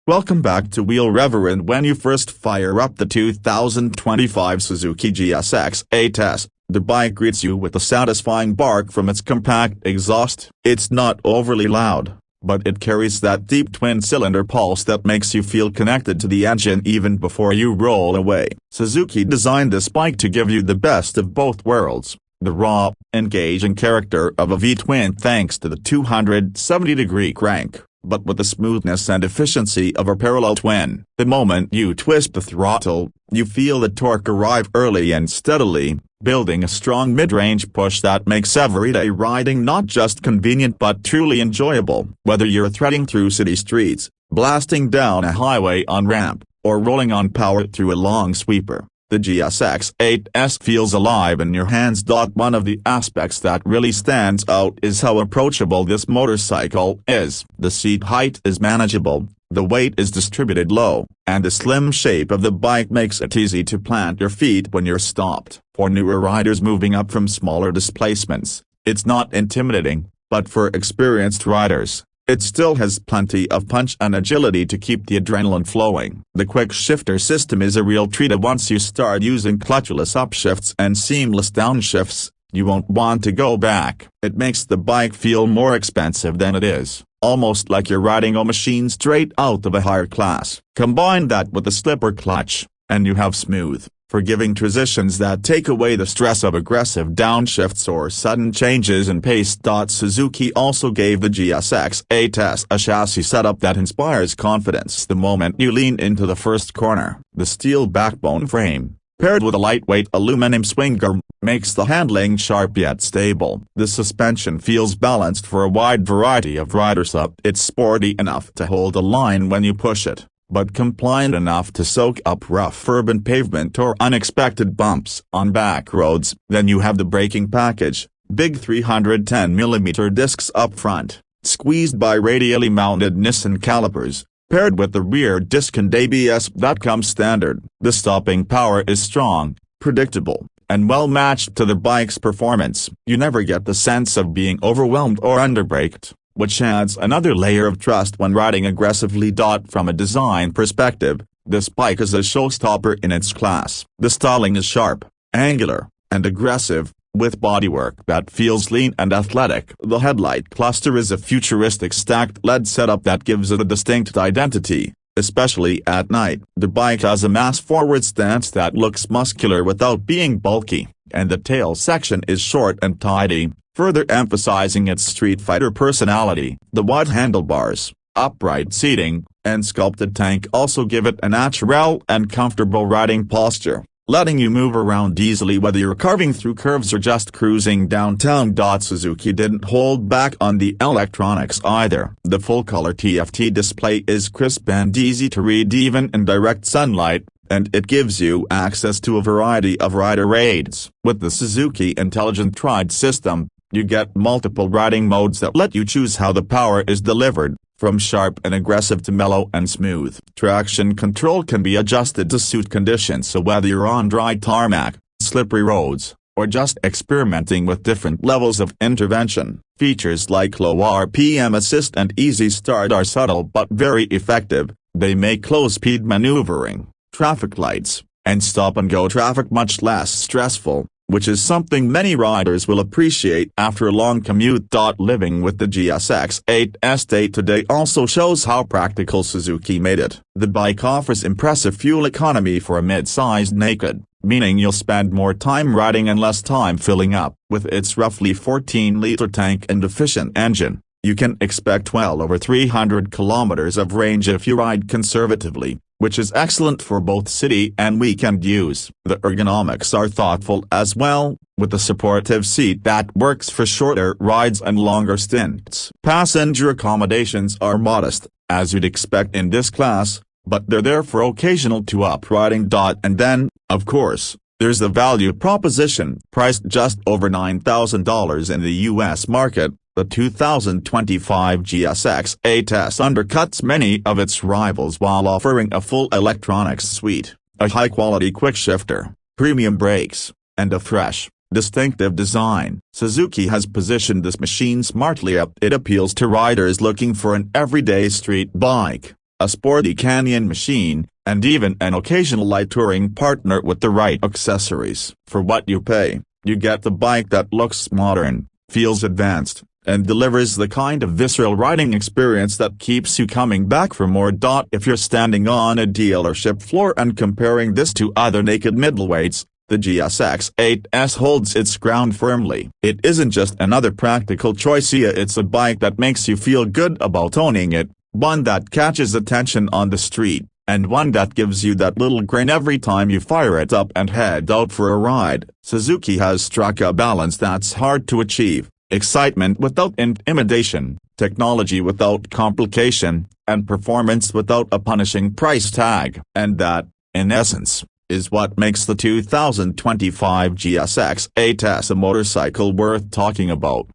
Welcome back to Wheel Rev, and when you first fire up the 2025 Suzuki GSX-8S, the bike greets you with a satisfying bark from its compact exhaust. It's not overly loud, but it carries that deep twin-cylinder pulse that makes you feel connected to the engine even before you roll away. Suzuki designed this bike to give you the best of both worlds, the raw, engaging character of a V-twin thanks to the 270-degree crank, but with the smoothness and efficiency of a parallel twin. The moment you twist the throttle, you feel the torque arrive early and steadily, building a strong mid-range push that makes everyday riding not just convenient but truly enjoyable. Whether you're threading through city streets, blasting down a highway on-ramp, or rolling on power through a long sweeper, the GSX-8S feels alive in your hands. One of the aspects that really stands out is how approachable this motorcycle is. The seat height is manageable, the weight is distributed low, and the slim shape of the bike makes it easy to plant your feet when you're stopped. For newer riders moving up from smaller displacements, it's not intimidating, but for experienced riders, it still has plenty of punch and agility to keep the adrenaline flowing. The quick shifter system is a real treat. Once you start using clutchless upshifts and seamless downshifts, you won't want to go back. It makes the bike feel more expensive than it is, almost like you're riding a machine straight out of a higher class. Combine that with a slipper clutch, and you have smooth, forgiving transitions that take away the stress of aggressive downshifts or sudden changes in pace. Suzuki also gave the GSX-8S a chassis setup that inspires confidence the moment you lean into the first corner. The steel backbone frame, paired with a lightweight aluminum swing arm, makes the handling sharp yet stable. The suspension feels balanced for a wide variety of riders. It's sporty enough to hold the line when you push it, but compliant enough to soak up rough urban pavement or unexpected bumps on back roads. Then you have the braking package, big 310mm discs up front, squeezed by radially mounted Nissan calipers, paired with the rear disc and ABS that comes standard. The stopping power is strong, predictable, and well matched to the bike's performance. You never get the sense of being overwhelmed or underbraked, which adds another layer of trust when riding aggressively. From a design perspective, this bike is a showstopper in its class. The styling is sharp, angular, and aggressive, with bodywork that feels lean and athletic. The headlight cluster is a futuristic stacked LED setup that gives it a distinct identity, especially at night. The bike has a mass-forward stance that looks muscular without being bulky, and the tail section is short and tidy, further emphasizing its streetfighter personality. The wide handlebars, upright seating, and sculpted tank also give it a natural and comfortable riding posture, letting you move around easily whether you're carving through curves or just cruising downtown. Suzuki didn't hold back on the electronics either. The full-color TFT display is crisp and easy to read even in direct sunlight, and it gives you access to a variety of rider aids. With the Suzuki Intelligent Ride system, you get multiple riding modes that let you choose how the power is delivered, from sharp and aggressive to mellow and smooth. Traction control can be adjusted to suit conditions, so whether you're on dry tarmac, slippery roads, or just experimenting with different levels of intervention, features like low RPM assist and easy start are subtle but very effective. They make low-speed maneuvering, traffic lights, and stop-and-go traffic much less stressful, which is something many riders will appreciate after a long commute. Living with the GSX-8S day-to-day also shows how practical Suzuki made it. The bike offers impressive fuel economy for a mid-sized naked, meaning you'll spend more time riding and less time filling up. With its roughly 14-liter tank and efficient engine, you can expect well over 300 kilometers of range if you ride conservatively, which is excellent for both city and weekend use. The ergonomics are thoughtful as well, with a supportive seat that works for shorter rides and longer stints. Passenger accommodations are modest, as you'd expect in this class, but they're there for occasional two-up riding. And then, of course, there's the value proposition. Priced just over $9,000 in the US market, the 2025 GSX-8S undercuts many of its rivals while offering a full electronics suite, a high-quality quick-shifter, premium brakes, and a fresh, distinctive design. Suzuki has positioned this machine smartly. It appeals to riders looking for an everyday street bike, a sporty canyon machine, and even an occasional light touring partner with the right accessories. For what you pay, you get the bike that looks modern, feels advanced, and delivers the kind of visceral riding experience that keeps you coming back for more. If you're standing on a dealership floor and comparing this to other naked middleweights, the GSX-8S holds its ground firmly. It isn't just another practical choice, it's a bike that makes you feel good about owning it, one that catches attention on the street, and one that gives you that little grin every time you fire it up and head out for a ride. Suzuki has struck a balance that's hard to achieve: excitement without intimidation, technology without complication, and performance without a punishing price tag. And that, in essence, is what makes the 2025 GSX-8S a motorcycle worth talking about.